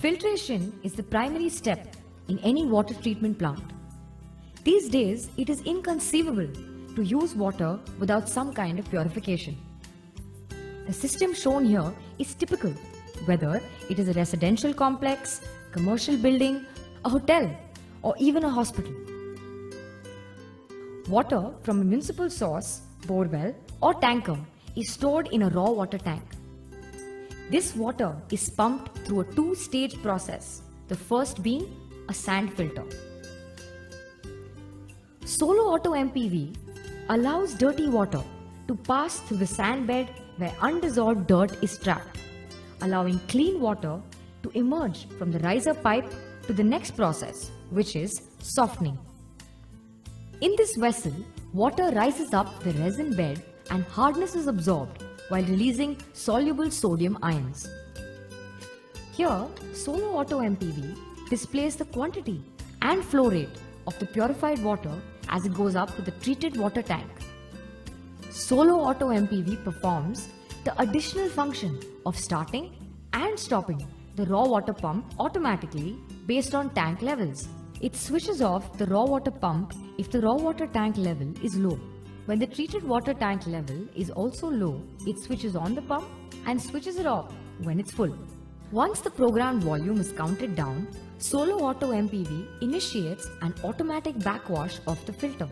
Filtration is the primary step in any water treatment plant. These days, it is inconceivable to use water without some kind of purification. The system shown here is typical, whether it is a residential complex, commercial building, a hotel, or even a hospital. Water from a municipal source, borewell, or tanker is stored in a raw water tank. This water is pumped through a two-stage process, the first being a sand filter. Solo Auto MPV allows dirty water to pass through the sand bed where undissolved dirt is trapped, allowing clean water to emerge from the riser pipe to the next process, which is softening. In this vessel, water rises up the resin bed and hardness is absorbed while releasing soluble sodium ions. Here, Solo Auto MPV displays the quantity and flow rate of the purified water as it goes up to the treated water tank. Solo Auto MPV performs the additional function of starting and stopping the raw water pump automatically based on tank levels. It switches off the raw water pump if the raw water tank level is low. When the treated water tank level is also low, it switches on the pump and switches it off when it's full. Once the programmed volume is counted down, Solo Auto MPV initiates an automatic backwash of the filter.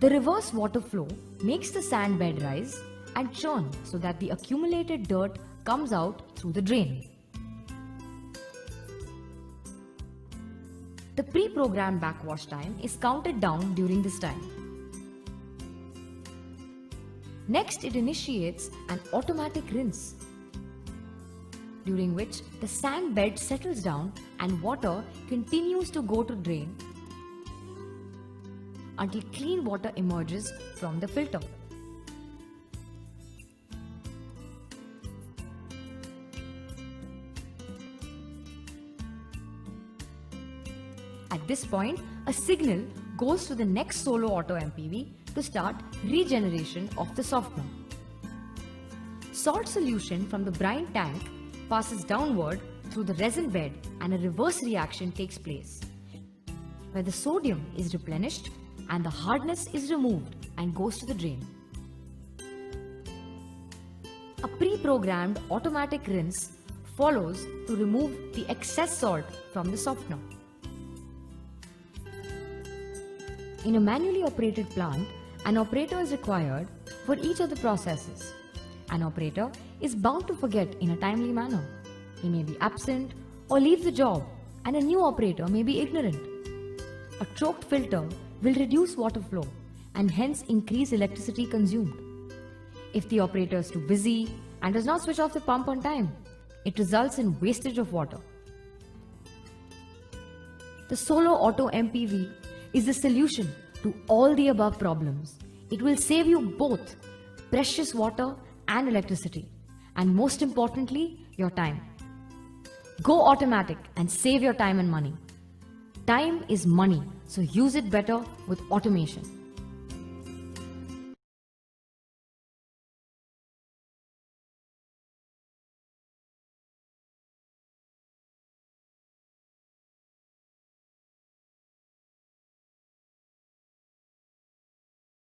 The reverse water flow makes the sand bed rise and churn so that the accumulated dirt comes out through the drain. The pre-programmed backwash time is counted down during this time. Next, it initiates an automatic rinse, during which the sand bed settles down and water continues to go to drain until clean water emerges from the filter. At this point, a signal goes to the next Solo Auto MPV to start regeneration of the softener. Salt solution from the brine tank passes downward through the resin bed and a reverse reaction takes place, where the sodium is replenished and the hardness is removed and goes to the drain. A pre-programmed automatic rinse follows to remove the excess salt from the softener. In a manually operated plant, an operator is required for each of the processes. An operator is bound to forget in a timely manner. He may be absent or leave the job, and a new operator may be ignorant. A choked filter will reduce water flow and hence increase electricity consumed. If the operator is too busy and does not switch off the pump on time, it results in wastage of water. The Solo Auto MPV is the solution to all the above problems. It will save you both precious water and electricity, and most importantly, your time. Go automatic and save your time and money. Time is money, so use it better with automation.